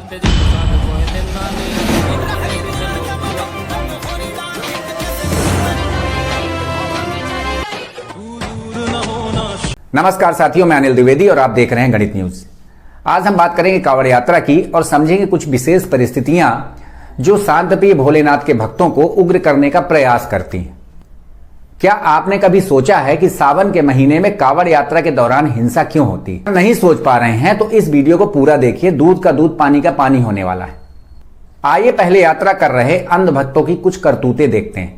नमस्कार साथियों, मैं अनिल द्विवेदी और आप देख रहे हैं गणित न्यूज। आज हम बात करेंगे कांवड़ यात्रा की और समझेंगे कुछ विशेष परिस्थितियां जो शांतप्रिय भोलेनाथ के भक्तों को उग्र करने का प्रयास करती हैं। क्या आपने कभी सोचा है कि सावन के महीने में कांवड़ यात्रा के दौरान हिंसा क्यों होती है? नहीं सोच पा रहे हैं तो इस वीडियो को पूरा देखिए, दूध का दूध पानी का पानी होने वाला है। आइए पहले यात्रा कर रहे अंध भक्तों की कुछ करतूतें देखते हैं।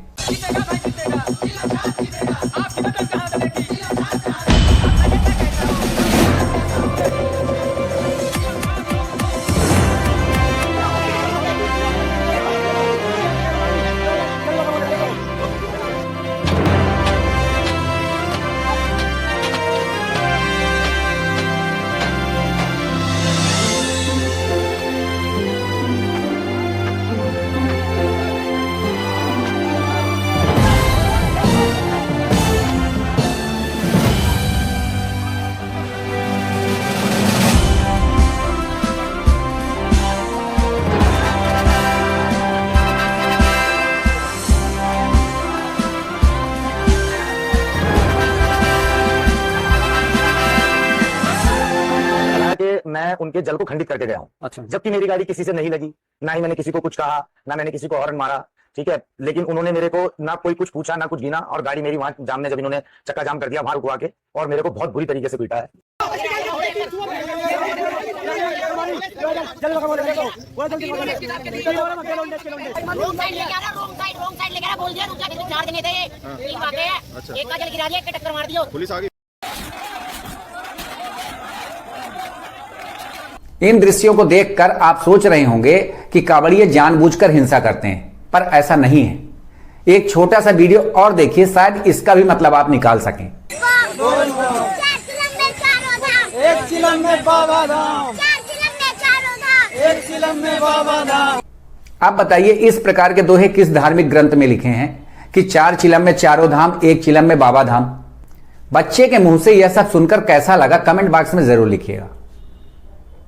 मैं उनके जल को खंडित करके गया हूँ। अच्छा। जबकि मेरी गाड़ी किसी से नहीं लगी, ना ही मैंने किसी को कुछ कहा, ना मैंने किसी को हॉर्न मारा, ठीक है। लेकिन उन्होंने मेरे को ना कोई कुछ पूछा, ना कुछ गिना, और गाड़ी मेरी वहां जाम में जब इन्होंने चक्का जाम कर दिया वहां रुकवा के, और मेरे को बहुत बुरी तरीके से पीटा है। इन दृश्यों को देखकर आप सोच रहे होंगे कि कांवड़िये जानबूझकर हिंसा करते हैं, पर ऐसा नहीं है। एक छोटा सा वीडियो और देखिए, शायद इसका भी मतलब आप निकाल सकें। एक चिलम में बाबा धाम, एक चिलम में बाबा धाम। आप बताइए, इस प्रकार के दोहे किस धार्मिक ग्रंथ में लिखे हैं कि 4 चिलम में चारों धाम, एक चिलम में बाबा धाम? बच्चे के मुंह से यह सब सुनकर कैसा लगा, कमेंट बॉक्स में जरूर लिखिएगा।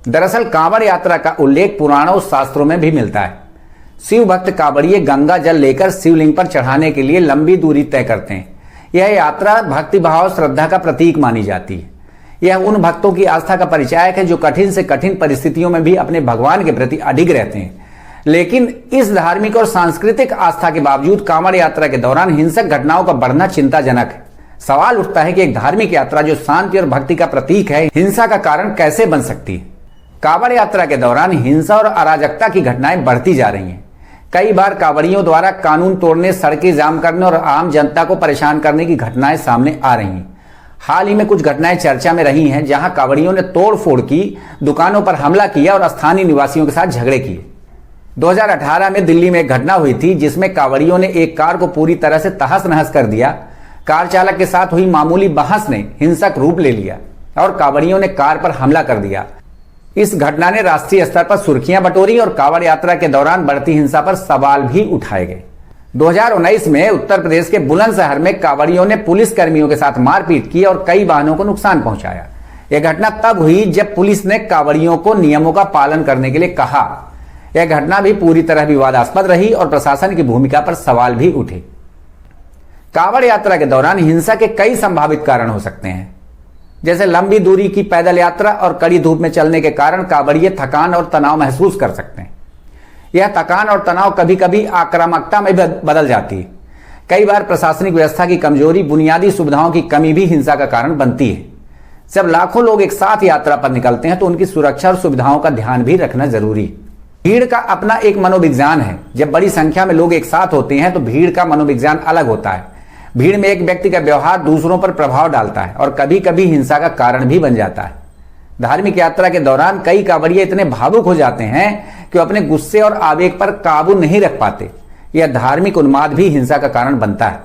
दरअसल कांवड़ यात्रा का उल्लेख पुराणों और शास्त्रों में भी मिलता है। शिव भक्त कांवड़िये गंगा जल लेकर शिवलिंग पर चढ़ाने के लिए लंबी दूरी तय करते हैं। यह यात्रा भक्ति भाव और श्रद्धा का प्रतीक मानी जाती है। यह उन भक्तों की आस्था का परिचायक है जो कठिन से कठिन परिस्थितियों में भी अपने भगवान के प्रति अडिग रहते हैं। लेकिन इस धार्मिक और सांस्कृतिक आस्था के बावजूद कांवड़ यात्रा के दौरान हिंसक घटनाओं का बढ़ना चिंताजनक है। सवाल उठता है कि एक धार्मिक यात्रा जो शांति और भक्ति का प्रतीक है, हिंसा का कारण कैसे बन सकती है? कांवड़ यात्रा के दौरान हिंसा और अराजकता की घटनाएं बढ़ती जा रही हैं। कई बार कांवड़ियों द्वारा कानून तोड़ने, सड़कें जाम करने और आम जनता को परेशान करने की घटनाएं सामने आ रही हैं। हाल ही में कुछ घटनाएं चर्चा में रही हैं, जहां कांवड़ियों ने तोड़फोड़ की, दुकानों पर हमला किया और स्थानीय निवासियों के साथ झगड़े किए। 2018 में दिल्ली में एक घटना हुई थी जिसमें कांवड़ियों ने एक कार को पूरी तरह से तहस नहस कर दिया। कार चालक के साथ हुई मामूली बहस ने हिंसक रूप ले लिया और कांवड़ियों ने कार पर हमला कर दिया। इस घटना ने राष्ट्रीय स्तर पर सुर्खियां बटोरी और कांवड़ यात्रा के दौरान बढ़ती हिंसा पर सवाल भी उठाए गए। 2019 में उत्तर प्रदेश के बुलंदशहर में कांवड़ियों ने पुलिस कर्मियों के साथ मारपीट की और कई वाहनों को नुकसान पहुंचाया। यह घटना तब हुई जब पुलिस ने कांवड़ियों को नियमों का पालन करने के लिए कहा। यह घटना भी पूरी तरह विवादास्पद रही और प्रशासन की भूमिका पर सवाल भी उठे। कांवड़ यात्रा के दौरान हिंसा के कई संभावित कारण हो सकते हैं, जैसे लंबी दूरी की पैदल यात्रा और कड़ी धूप में चलने के कारण कांवड़िये थकान और तनाव महसूस कर सकते हैं। यह थकान और तनाव कभी कभी आक्रामकता में बदल जाती है। कई बार प्रशासनिक व्यवस्था की कमजोरी, बुनियादी सुविधाओं की कमी भी हिंसा का कारण बनती है। जब लाखों लोग एक साथ यात्रा पर निकलते हैं तो उनकी सुरक्षा और सुविधाओं का ध्यान भी रखना जरूरी है। भीड़ का अपना एक मनोविज्ञान है। जब बड़ी संख्या में लोग एक साथ होते हैं तो भीड़ का मनोविज्ञान अलग होता है। भीड़ में एक व्यक्ति का व्यवहार दूसरों पर प्रभाव डालता है और कभी कभी हिंसा का कारण भी बन जाता है। धार्मिक यात्रा के दौरान कई कांवड़िये इतने भावुक हो जाते हैं कि अपने गुस्से और आवेग पर काबू नहीं रख पाते। यह धार्मिक उन्माद भी हिंसा का कारण बनता है।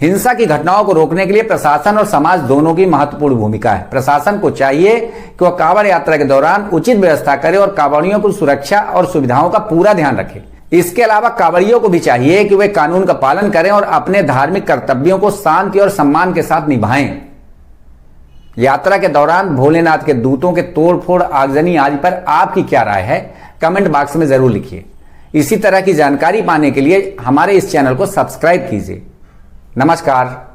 हिंसा की घटनाओं को रोकने के लिए प्रशासन और समाज दोनों की महत्वपूर्ण भूमिका है। प्रशासन को चाहिए कि वह कांवड़ यात्रा के दौरान उचित व्यवस्था करे और कांवड़ियों की सुरक्षा और सुविधाओं का पूरा ध्यान रखे। इसके अलावा कांवड़ियों को भी चाहिए कि वे कानून का पालन करें और अपने धार्मिक कर्तव्यों को शांति और सम्मान के साथ निभाएं। यात्रा के दौरान भोलेनाथ के दूतों के तोड़फोड़, आगजनी आदि पर आपकी क्या राय है? कमेंट बॉक्स में जरूर लिखिए। इसी तरह की जानकारी पाने के लिए हमारे इस चैनल को सब्सक्राइब कीजिए। नमस्कार।